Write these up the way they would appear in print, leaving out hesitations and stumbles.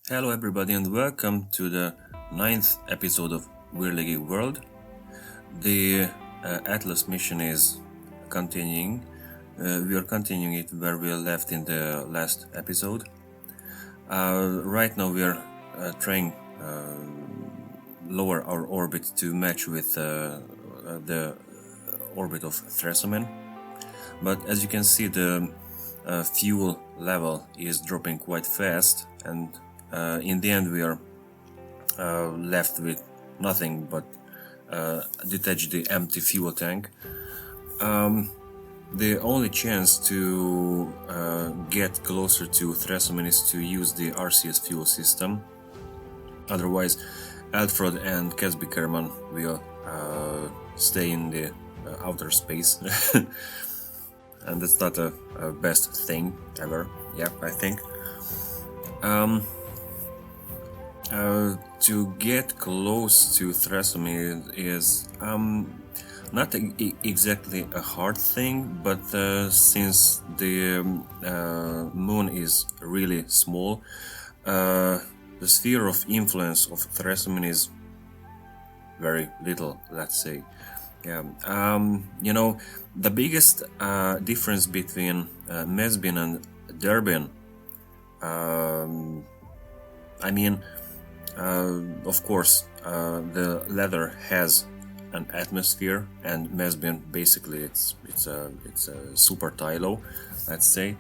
Hello everybody and welcome to the ninth episode of Whirligig World. The Atlas mission is continuing. We are continuing it where we left in the last episode. Right now we are trying lower our orbit to match with the orbit of Thrasomen. But as you can see, the fuel level is dropping quite fast, and in the end we are left with nothing but detach the empty fuel tank. The only chance to get closer to Thrasomen is to use the RCS fuel system. Otherwise, Alfred and KSP will stay in the outer space. And that's not a best thing ever, yeah, I think. To get close to Thrasomen is not exactly a hard thing, but since the moon is really small, the sphere of influence of Thrasomen is very little, let's say. Yeah, the biggest difference between Mesbin and Derbin, of course, the latter has an atmosphere, and Mesbin basically it's a super Tylo, let's say.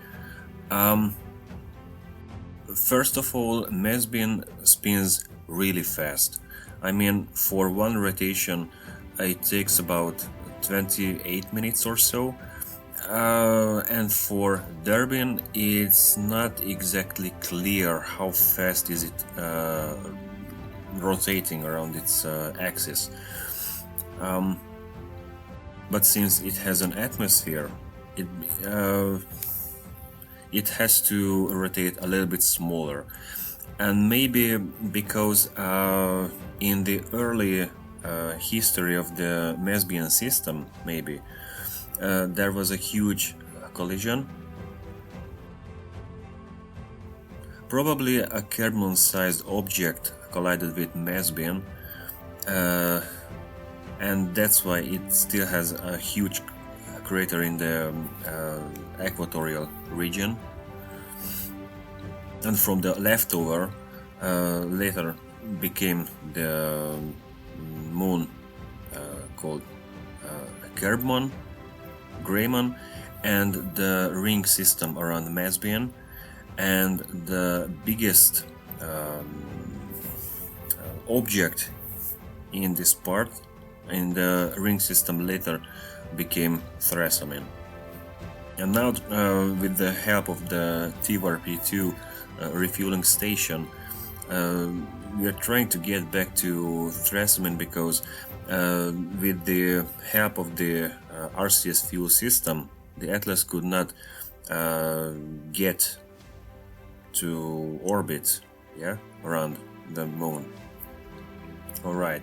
First of all, Mesbin spins really fast. I mean, for one rotation, it takes about 28 minutes or so. And for Derbin, it's not exactly clear how fast is it rotating around its axis. But since it has an atmosphere, it has to rotate a little bit smaller. And maybe because in the early history of the Mesbian system, maybe there was a huge collision. Probably a Kermon-sized object collided with Mesbian, and that's why it still has a huge crater in the equatorial region. And from the leftover, later became the moon called Gerbmon, Greymon, and the ring system around Mesbian, and the biggest object in this part in the ring system later became Thrasomen. And now with the help of the TWRP-2 refueling station, we are trying to get back to Thrasomen because with the help of the RCS fuel system, the Atlas could not get to orbit, yeah, around the moon. Alright.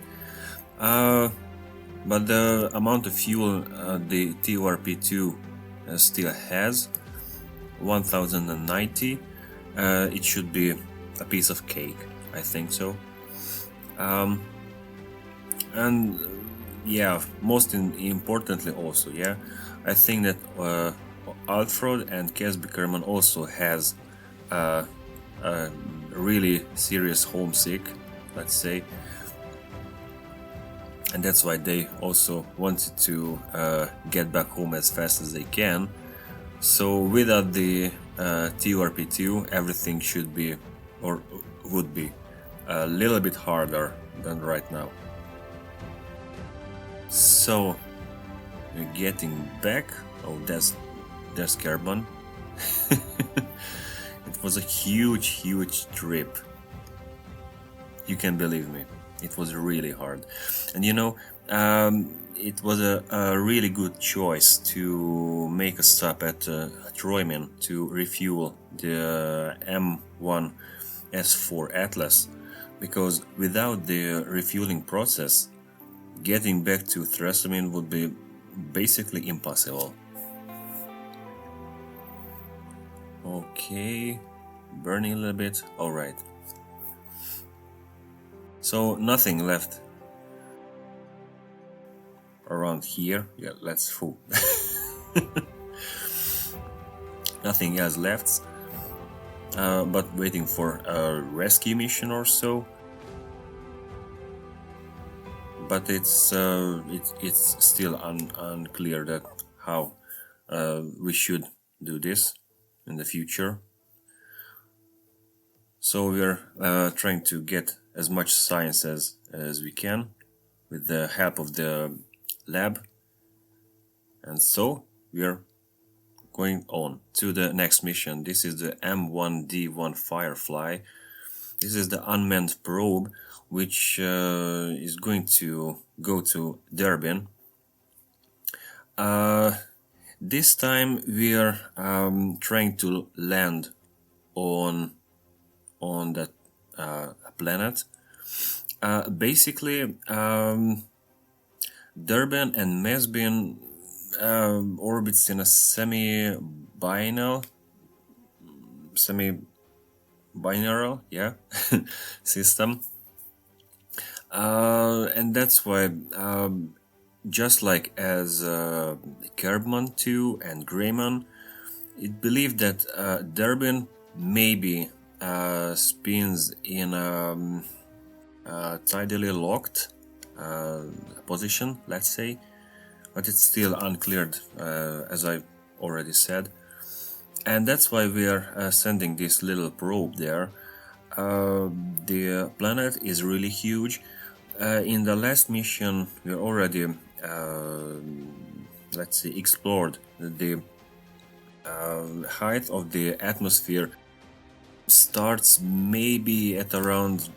But the amount of fuel the TWRP-2 still has, 1090, it should be a piece of cake, I think so. And yeah, most importantly also, yeah, I think that Alfred and KSP also has a really serious homesick, let's say, and that's why they also wanted to get back home as fast as they can. So without the TWRP-2, everything should be, or would be, a little bit harder than right now. So, getting back. Oh, there's Carbon. It was a huge trip. You can believe me. It was really hard. And it was a really good choice to make a stop at Troymin to refuel the M1 S4 Atlas, because without the refueling process, getting back to Thrasomen would be basically impossible. Okay, burning a little bit, alright. So nothing left around here. Yeah, let's fool. Nothing else left, but waiting for a rescue mission or so. But it's still unclear that how we should do this in the future. So we're trying to get as much science as we can with the help of the lab, and so we're going on to the next mission. This is the M1D1 Firefly. This is the unmanned probe which is going to go to Derbin. This time we are trying to land on that planet. Basically, Derbin and Mesbin orbits in a semi-binaural, yeah, system, and that's why, just like as Kerbman 2 and Greyman, it believed that Derbin maybe spins in a tidally locked position, let's say, but it's still uncleared, as I already said, and that's why we are sending this little probe there. The planet is really huge. In the last mission we already let's see, explored the height of the atmosphere. Starts maybe at around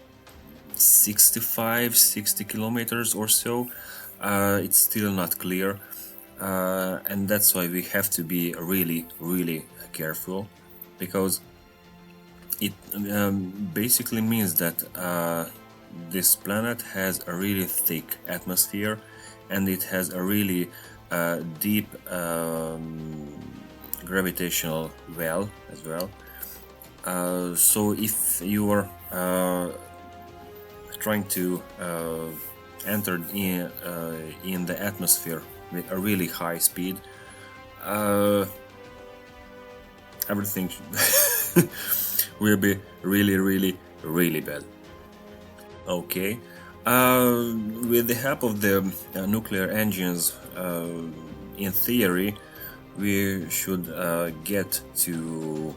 60 kilometers or so. It's still not clear, and that's why we have to be really careful, because it basically means that this planet has a really thick atmosphere, and it has a really deep gravitational well as well. So if you are trying to enter in the atmosphere with a really high speed, everything will be really bad. Okay, with the help of the nuclear engines, in theory we should get to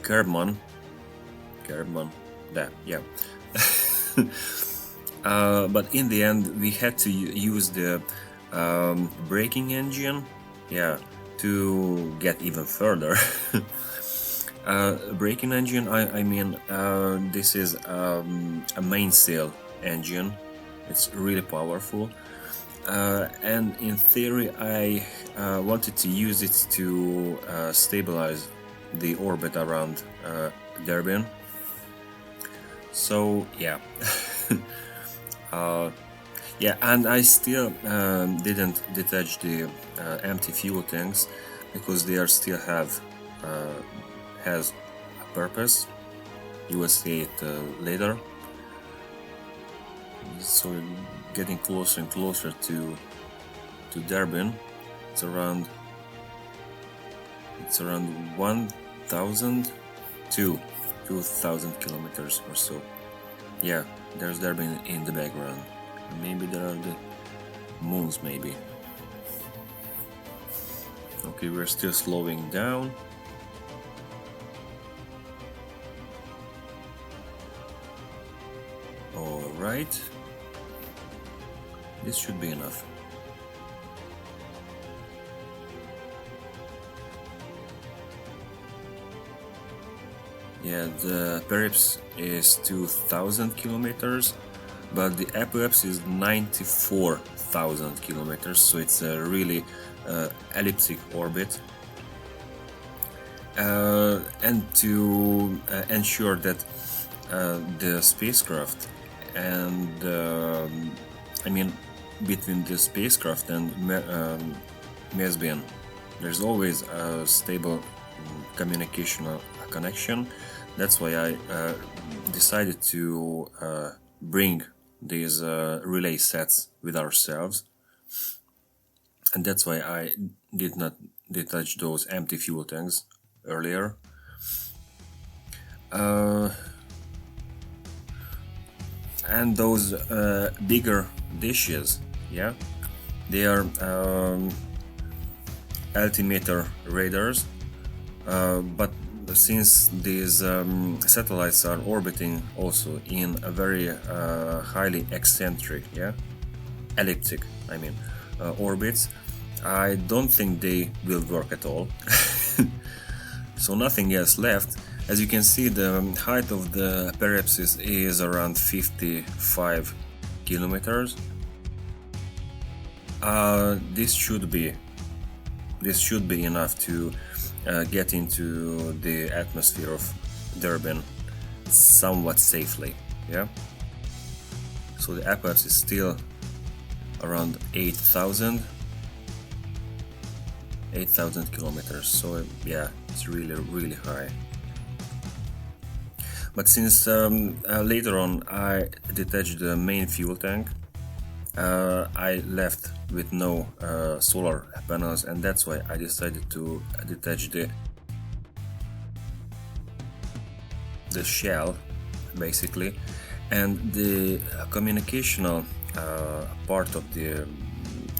Kerbman, that, yeah. But in the end we had to use the braking engine, yeah, to get even further. Braking engine, I mean, this is a mainsail engine. It's really powerful, and in theory I wanted to use it to stabilize the orbit around Derbin. So yeah. Yeah, and I still didn't detach the empty fuel tanks, because they are still has a purpose. You will see it later. So we're getting closer and closer to Derbin. It's around 1,000 to 2,000 kilometers or so. Yeah, there's Derbin in the background. Maybe there are the moons, maybe. Okay, we're still slowing down. Alright. This should be enough. Yeah, the perips is 2,000 kilometers, but the apoapse is 94,000 kilometers, so it's a really elliptic orbit. And to ensure that the spacecraft and I mean, between the spacecraft and Mesbin, there's always a stable communication connection. That's why I decided to bring these relay sets with ourselves, and that's why I did not detach those empty fuel tanks earlier. And those bigger dishes, yeah, they are altimeter radars, but since these satellites are orbiting also in a very highly eccentric, yeah, elliptic, I mean, orbits, I don't think they will work at all. So nothing else left. As you can see, the height of the periapsis is around 55 kilometers. This should be enough to get into the atmosphere of Derbin somewhat safely. Yeah. So the apex is still around 8,000 kilometers. So yeah, it's really high. But since later on I detached the main fuel tank, I left with no solar panels, and that's why I decided to detach the shell, basically, and the communicational part of the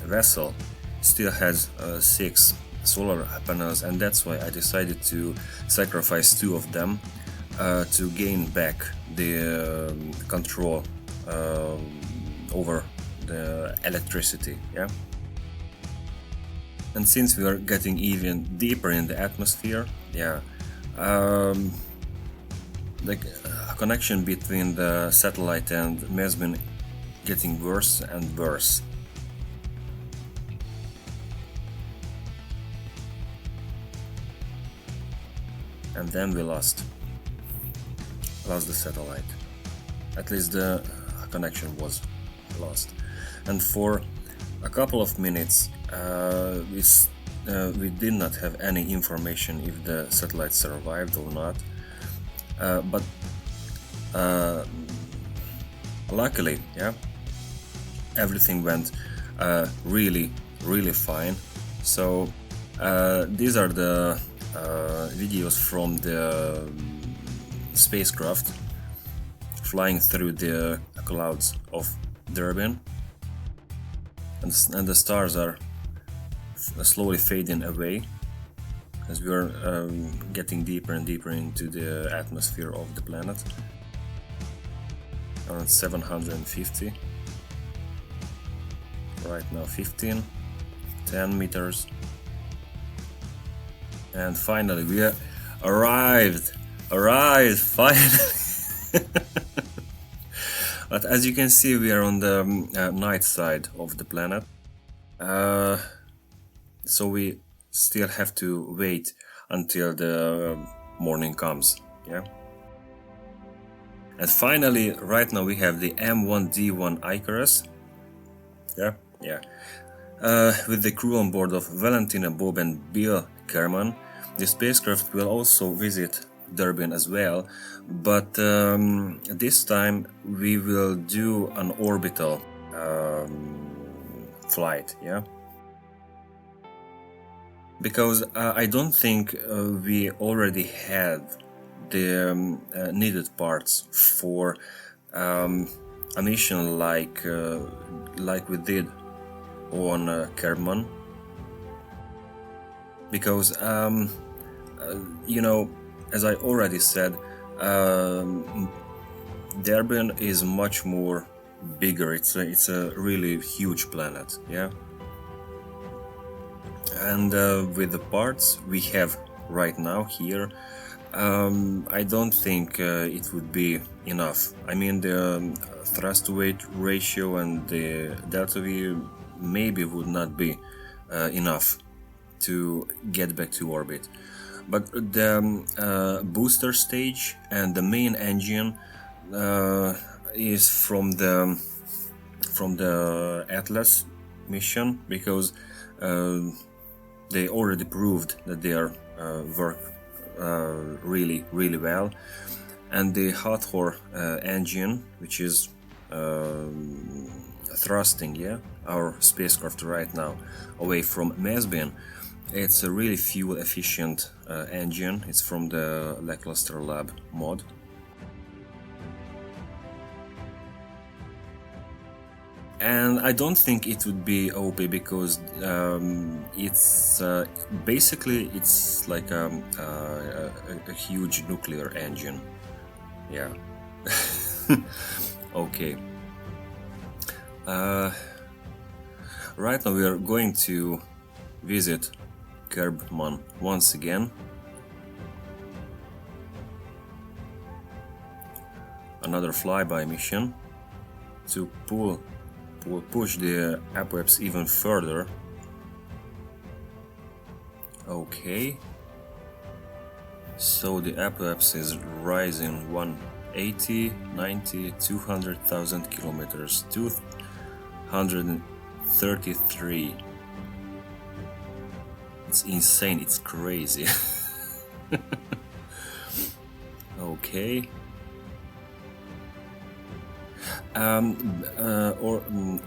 vessel still has 6 solar panels, and that's why I decided to sacrifice 2 of them to gain back the control over the electricity, yeah. And since we are getting even deeper in the atmosphere, yeah, the connection between the satellite and has been getting worse and worse. And then we lost the satellite. At least the connection was lost. And for a couple of minutes we did not have any information if the satellite survived or not. But luckily, yeah, everything went really fine. So these are the videos from the spacecraft flying through the clouds of Derbin, and the stars are slowly fading away as we are getting deeper and deeper into the atmosphere of the planet. Around 750 right now, 15, 10 meters, and finally we arrived finally. But as you can see, we are on the night side of the planet, so we still have to wait until the morning comes, yeah. And finally, right now we have the M1D1 Icarus, yeah, with the crew on board of Valentina, Bob and Bill Kerman. The spacecraft will also visit Derbin as well, but this time we will do an orbital flight, yeah, because I don't think we already had the needed parts for a mission like we did on Kerman, because you know, as I already said, Derbin is much more bigger. It's a really huge planet, yeah. And with the parts we have right now here, I don't think it would be enough. I mean, the thrust to weight ratio and the delta V maybe would not be enough to get back to orbit. But the booster stage and the main engine is from the Atlas mission, because they already proved that they are work really well. And the Hathor engine, which is thrusting, yeah, our spacecraft right now away from Mesbin. It's a really fuel efficient engine. It's from the Lackluster Lab mod. And I don't think it would be OP because it's basically it's like a huge nuclear engine. Yeah. Okay. Right now we are going to visit Derbin once again. Another flyby mission to push the apoapse even further. Okay. So the apoapse is rising 180, 90, 200,000 kilometers, 233. It's insane, it's crazy. Okay.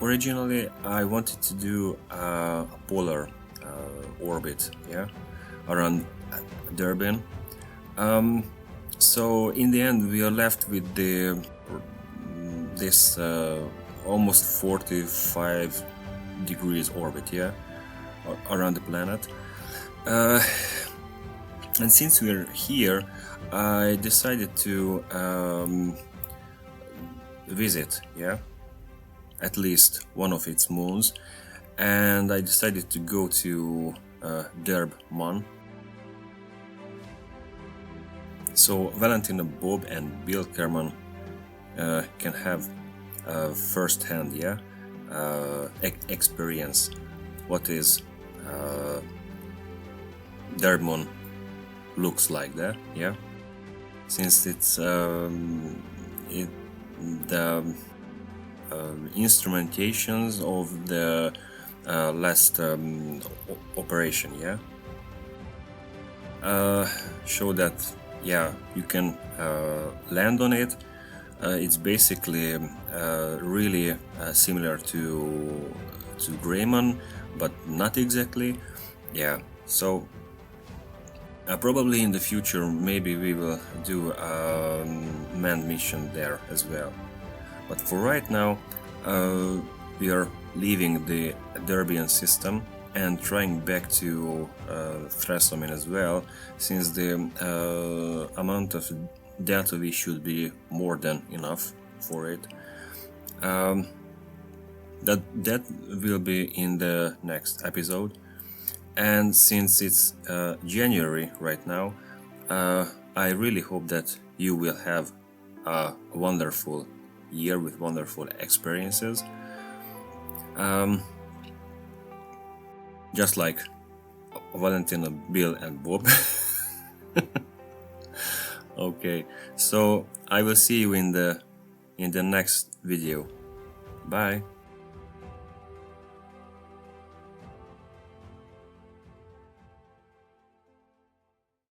Originally I wanted to do a polar orbit, yeah, around Derbin. So in the end we are left with this almost 45 degrees orbit, yeah, around the planet. And since we're here, I decided to visit, yeah, at least one of its moons, and I decided to go to Derbin. So Valentina, Bob and Bill Kerman can have first-hand, yeah, experience what is Derbin looks like that, yeah, since it's the instrumentations of the last operation, yeah, show that, yeah, you can land on it. It's basically really similar to Greyman, but not exactly, yeah. So probably in the future maybe we will do a manned mission there as well. But for right now we are leaving the Derbin system and trying back to Thrasomin as well, since the amount of delta V should be more than enough for it. That will be in the next episode. And since it's January right now, I really hope that you will have a wonderful year with wonderful experiences. Just like Valentina, Bill and Bob. Okay, so I will see you in the next video. Bye.